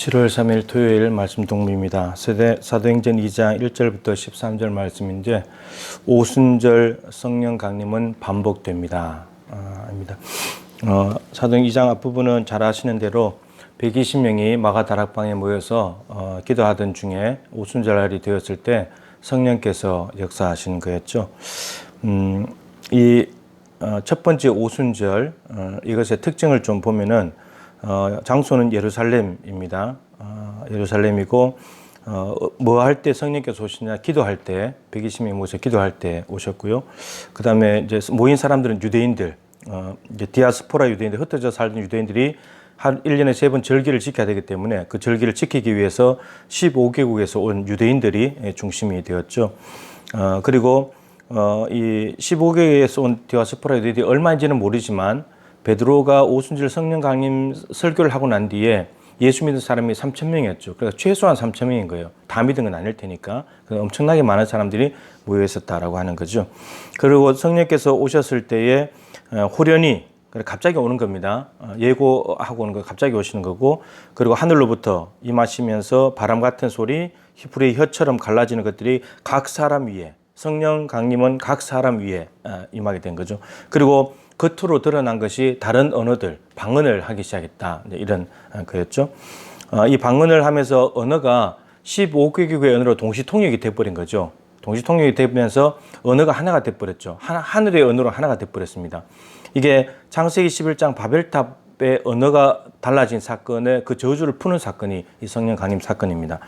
7월 3일 토요일 말씀 동무입니다. 사도행전 2장 1절부터 13절 말씀인데 오순절 성령 강림은 반복됩니다. 입니다. 사도행 2장 앞부분은 잘 아시는 대로 120명이 마가 다락방에 모여서 기도하던 중에 오순절날이 되었을 때 성령께서 역사하시는 거였죠. 이 첫 번째 오순절 이것의 특징을 좀 보면은 장소는 예루살렘입니다. 예루살렘이고 뭐 할 때 성령께서 오시냐, 기도할 때 120명이 모여서 기도할 때 오셨고요. 그 다음에 이제 모인 사람들은 유대인들, 이제 디아스포라 유대인들, 흩어져 살던 유대인들이 한 1년에 3번 절기를 지켜야 되기 때문에 그 절기를 지키기 위해서 15개국에서 온 유대인들이 중심이 되었죠. 그리고 이 15개국에서 온 디아스포라 유대인들이 얼마인지는 모르지만 베드로가 오순절 성령 강림 설교를 하고 난 뒤에 예수 믿는 사람이 3,000명이었죠. 그래서 최소한 3,000명인 거예요. 다 믿은 건 아닐 테니까. 엄청나게 많은 사람들이 모여 있었다라고 하는 거죠. 그리고 성령께서 오셨을 때에 호련히 갑자기 오는 겁니다. 예고하고 오는 거 갑자기 오시는 거고, 그리고 하늘로부터 임하시면서 바람 같은 소리, 히브리의 혀처럼 갈라지는 것들이 각 사람 위에, 성령 강림은 각 사람 위에 임하게 된 거죠. 그리고 겉으로 드러난 것이 다른 언어들, 방언을 하기 시작했다. 이런 거였죠. 이 방언을 하면서 언어가 15개국의 언어로 동시통역이 돼버린 거죠. 동시통역이 되면서 언어가 하나가 돼버렸죠. 하늘의 언어로 하나가 돼버렸습니다. 이게 창세기 11장 바벨탑의 언어가 달라진 사건의 그 저주를 푸는 사건이 이 성령 강림 사건입니다.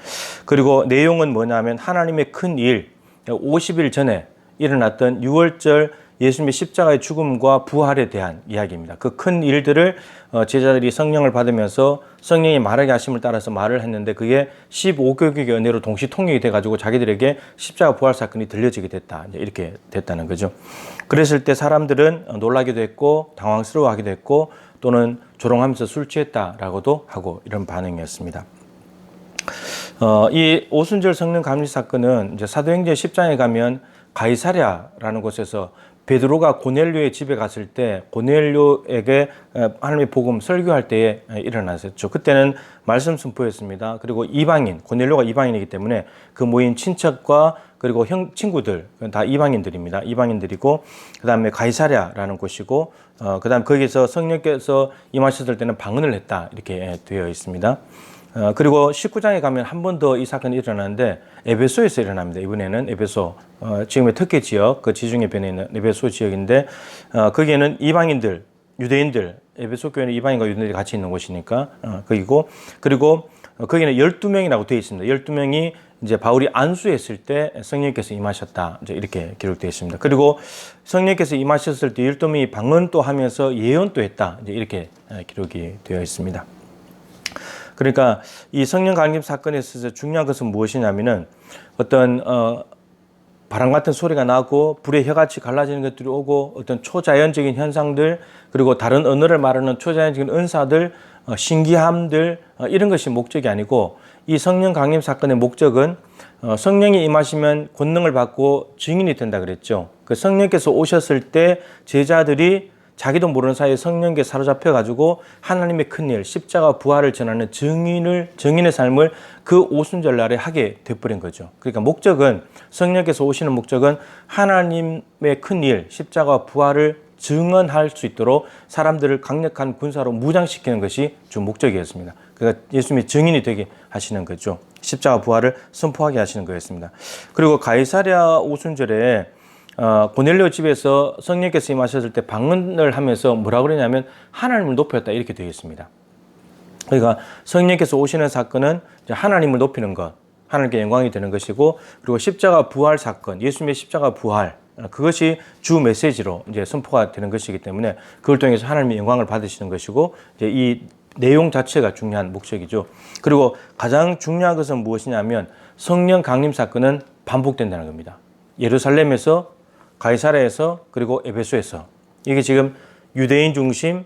그리고 내용은 뭐냐면 하나님의 큰 일, 50일 전에 일어났던 6월절 예수님의 십자가의 죽음과 부활에 대한 이야기입니다. 그 큰 일들을 제자들이 성령을 받으면서 성령이 말하게 하심을 따라서 말을 했는데 그게 15개국의 은혜로 동시 통역이 돼가지고 자기들에게 십자가 부활 사건이 들려지게 됐다. 이렇게 됐다는 거죠. 그랬을 때 사람들은 놀라기도 했고 당황스러워하기도 했고 또는 조롱하면서 술 취했다라고도 하고 이런 반응이었습니다. 이 오순절 성령 감리 사건은 이제 사도행전 10장에 가면 가이사랴라는 곳에서 베드로가 고넬료의 집에 갔을 때 고넬료에게 하나님의 복음 설교할 때에 일어났었죠. 그때는 말씀 선포였습니다. 그리고 이방인, 고넬료가 이방인이기 때문에 그 모인 친척과 그리고 친구들 다 이방인들입니다. 이방인들이고 그 다음에 가이사랴라는 곳이고 그 다음 거기서 성령께서 임하셨을 때는 방언을 했다 이렇게 되어 있습니다. 그리고 19장에 가면 한 번 더 이 사건이 일어나는데 에베소에서 일어납니다. 이번에는 에베소, 지금의 터키 지역, 그 지중해 변에 있는 에베소 지역인데 거기에는 이방인들, 유대인들, 에베소 교회는 이방인과 유대인들이 같이 있는 곳이니까 거기고, 그리고 거기는 12명이라고 되어 있습니다. 12명이 이제 바울이 안수했을 때 성령께서 임하셨다. 이제 이렇게 기록되어 있습니다. 그리고 성령께서 임하셨을 때 12명이 방언도 하면서 예언도 했다. 이제 이렇게 기록이 되어 있습니다. 그러니까 이 성령 강림 사건에 있어서 중요한 것은 무엇이냐면은 어떤 바람 같은 소리가 나고 불의 혀같이 갈라지는 것들이 오고 어떤 초자연적인 현상들 그리고 다른 언어를 말하는 초자연적인 은사들 신기함들 이런 것이 목적이 아니고 이 성령 강림 사건의 목적은 성령이 임하시면 권능을 받고 증인이 된다 그랬죠. 그 성령께서 오셨을 때 제자들이 자기도 모르는 사이에 성령께 사로잡혀 가지고 하나님의 큰일, 십자가 부활을 전하는 증인의 삶을 그 오순절 날에 하게 돼버린 거죠. 그러니까 목적은 성령께서 오시는 목적은 하나님의 큰일, 십자가 부활을 증언할 수 있도록 사람들을 강력한 군사로 무장시키는 것이 주 목적이었습니다. 그러니까 예수님이 증인이 되게 하시는 거죠. 십자가 부활을 선포하게 하시는 거였습니다. 그리고 가이사랴 오순절에 고넬료 집에서 성령께서 임하셨을 때 방언을 하면서 뭐라고 그러냐면 하나님을 높였다 이렇게 되어 있습니다. 그러니까 성령께서 오시는 사건은 하나님을 높이는 것, 하나님께 영광이 되는 것이고 그리고 십자가 부활 사건, 예수님의 십자가 부활 그것이 주 메시지로 이제 선포가 되는 것이기 때문에 그걸 통해서 하나님의 영광을 받으시는 것이고 이제 이 내용 자체가 중요한 목적이죠. 그리고 가장 중요한 것은 무엇이냐면 성령 강림 사건은 반복된다는 겁니다. 예루살렘에서 가이사랴에서 그리고 에베소에서 이게 지금 유대인 중심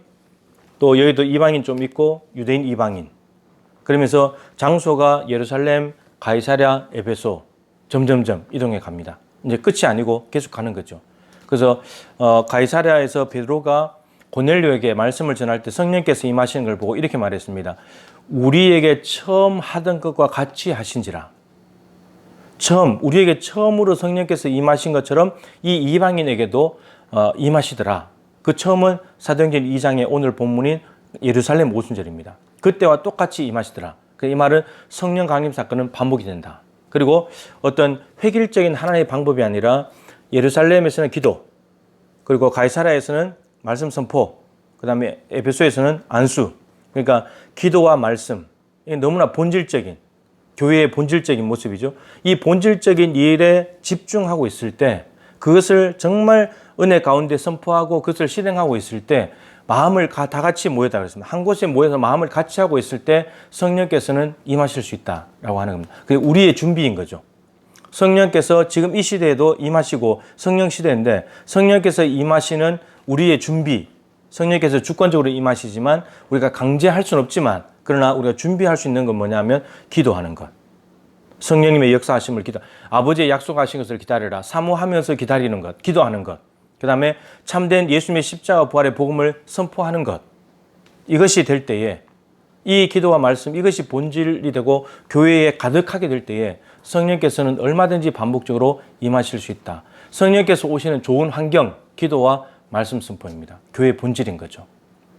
또 여기도 이방인 좀 있고 유대인 이방인 그러면서 장소가 예루살렘, 가이사랴, 에베소 점점점 이동해 갑니다. 이제 끝이 아니고 계속 가는 거죠. 그래서 가이사랴에서 베드로가 고넬료에게 말씀을 전할 때 성령께서 임하시는 걸 보고 이렇게 말했습니다. 우리에게 처음 하던 것과 같이 하신지라. 우리에게 처음으로 성령께서 임하신 것처럼 이 이방인에게도 임하시더라. 그 처음은 사도행전 2장의 오늘 본문인 예루살렘 오순절입니다. 그때와 똑같이 임하시더라. 이 말은 성령 강림 사건은 반복이 된다. 그리고 어떤 획일적인 하나님의 방법이 아니라 예루살렘에서는 기도, 그리고 가이사랴에서는 말씀 선포, 그 다음에 에베소에서는 안수. 그러니까 기도와 말씀, 너무나 본질적인, 교회의 본질적인 모습이죠. 이 본질적인 일에 집중하고 있을 때, 그것을 정말 은혜 가운데 선포하고 그것을 실행하고 있을 때 마음을 다 같이 모였다 그랬습니다. 한 곳에 모여서 마음을 같이 하고 있을 때 성령께서는 임하실 수 있다라고 하는 겁니다. 그게 우리의 준비인 거죠. 성령께서 지금 이 시대에도 임하시고 성령 시대인데 성령께서 임하시는 우리의 준비, 성령께서 주권적으로 임하시지만 우리가 강제할 수는 없지만 그러나 우리가 준비할 수 있는 건 뭐냐면 기도하는 것. 성령님의 역사하심을 아버지의 약속하신 것을 기다리라. 사모하면서 기다리는 것, 기도하는 것. 그 다음에 참된 예수님의 십자가 부활의 복음을 선포하는 것. 이것이 될 때에 이 기도와 말씀, 이것이 본질이 되고 교회에 가득하게 될 때에 성령께서는 얼마든지 반복적으로 임하실 수 있다. 성령께서 오시는 좋은 환경, 기도와 말씀 선포입니다. 교회의 본질인 거죠.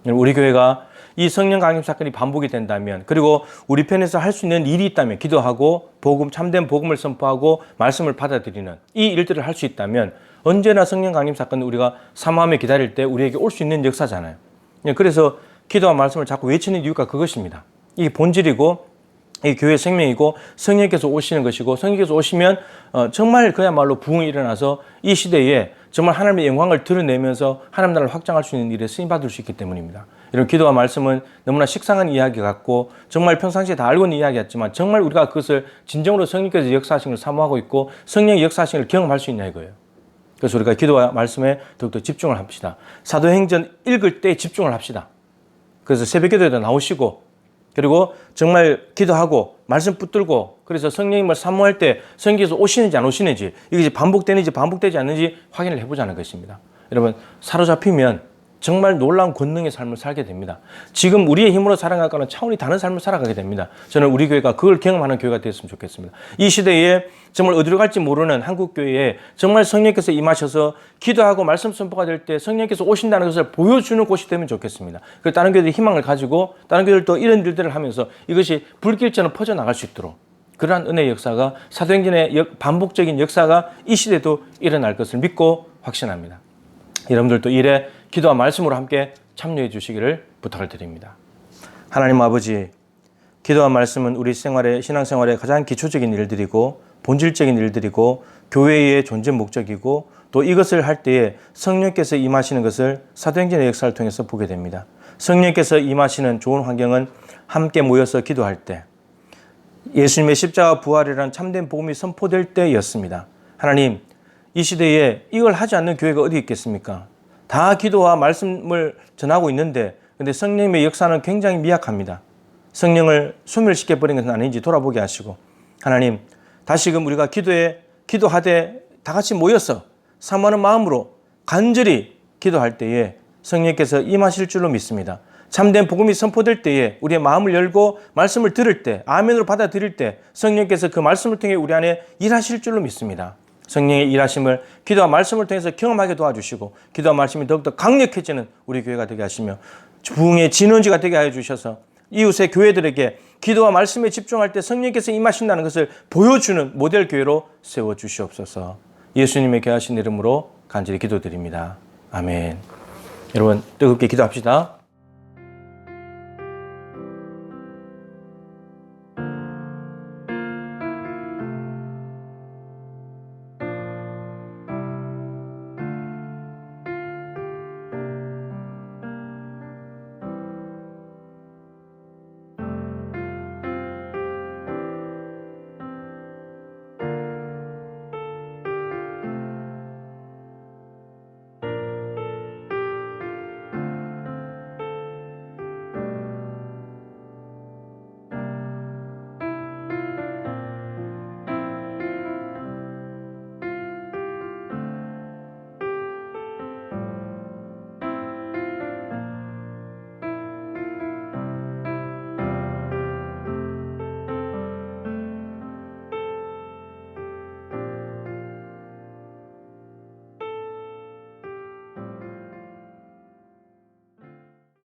우리 교회가 이 성령 강림 사건이 반복이 된다면, 그리고 우리 편에서 할 수 있는 일이 있다면, 기도하고 복음, 참된 복음을 선포하고 말씀을 받아들이는 이 일들을 할 수 있다면 언제나 성령 강림 사건은 우리가 사모하며 기다릴 때 우리에게 올 수 있는 역사잖아요. 그래서 기도와 말씀을 자꾸 외치는 이유가 그것입니다. 이게 본질이고 이 교회의 생명이고 성령께서 오시는 것이고, 성령께서 오시면 정말 그야말로 부흥이 일어나서 이 시대에 정말 하나님의 영광을 드러내면서 하나님 나라를 확장할 수 있는 일에 쓰임받을 수 있기 때문입니다. 이런 기도와 말씀은 너무나 식상한 이야기 같고 정말 평상시에 다 알고 있는 이야기 같지만 정말 우리가 그것을 진정으로 성령께서 역사하신 걸 사모하고 있고 성령의 역사하신 걸 경험할 수 있냐 이거예요. 그래서 우리가 기도와 말씀에 더욱더 집중을 합시다. 사도행전 읽을 때 집중을 합시다. 그래서 새벽기도에도 나오시고, 그리고 정말 기도하고 말씀 붙들고, 그래서 성령님을 사모할 때 성령께서 오시는지 안 오시는지, 이것이 반복되는지 반복되지 않는지 확인을 해보자는 것입니다. 여러분, 사로잡히면 정말 놀라운 권능의 삶을 살게 됩니다. 지금 우리의 힘으로 살아갈 거는 차원이 다른 삶을 살아가게 됩니다. 저는 우리 교회가 그걸 경험하는 교회가 되었으면 좋겠습니다. 이 시대에 정말 어디로 갈지 모르는 한국교회에 정말 성령께서 임하셔서 기도하고 말씀 선포가 될 때 성령께서 오신다는 것을 보여주는 곳이 되면 좋겠습니다. 그래서 다른 교회들이 희망을 가지고 다른 교회들도 이런 일들을 하면서 이것이 불길처럼 퍼져나갈 수 있도록 그러한 은혜의 역사가, 사도행전의 반복적인 역사가 이 시대에도 일어날 것을 믿고 확신합니다. 여러분들도 일에 기도와 말씀으로 함께 참여해 주시기를 부탁을 드립니다. 하나님 아버지, 기도와 말씀은 우리 생활의, 신앙생활의 가장 기초적인 일들이고 본질적인 일들이고 교회의 존재 목적이고, 또 이것을 할 때에 성령께서 임하시는 것을 사도행전의 역사를 통해서 보게 됩니다. 성령께서 임하시는 좋은 환경은 함께 모여서 기도할 때, 예수님의 십자가 부활이라는 참된 복음이 선포될 때였습니다. 하나님, 이 시대에 이걸 하지 않는 교회가 어디 있겠습니까? 다 기도와 말씀을 전하고 있는데 근데 성령님의 역사는 굉장히 미약합니다. 성령을 소멸시켜버린 것은 아닌지 돌아보게 하시고, 하나님, 다시금 우리가 기도하되 다 같이 모여서 사모하는 마음으로 간절히 기도할 때에 성령께서 임하실 줄로 믿습니다. 참된 복음이 선포될 때에 우리의 마음을 열고 말씀을 들을 때, 아멘으로 받아들일 때 성령께서 그 말씀을 통해 우리 안에 일하실 줄로 믿습니다. 성령의 일하심을 기도와 말씀을 통해서 경험하게 도와주시고, 기도와 말씀이 더욱더 강력해지는 우리 교회가 되게 하시며 부흥의 진원지가 되게 하여 주셔서 이웃의 교회들에게 기도와 말씀에 집중할 때 성령께서 임하신다는 것을 보여주는 모델 교회로 세워주시옵소서. 예수님의 귀하신 이름으로 간절히 기도드립니다. 아멘. 여러분, 뜨겁게 기도합시다.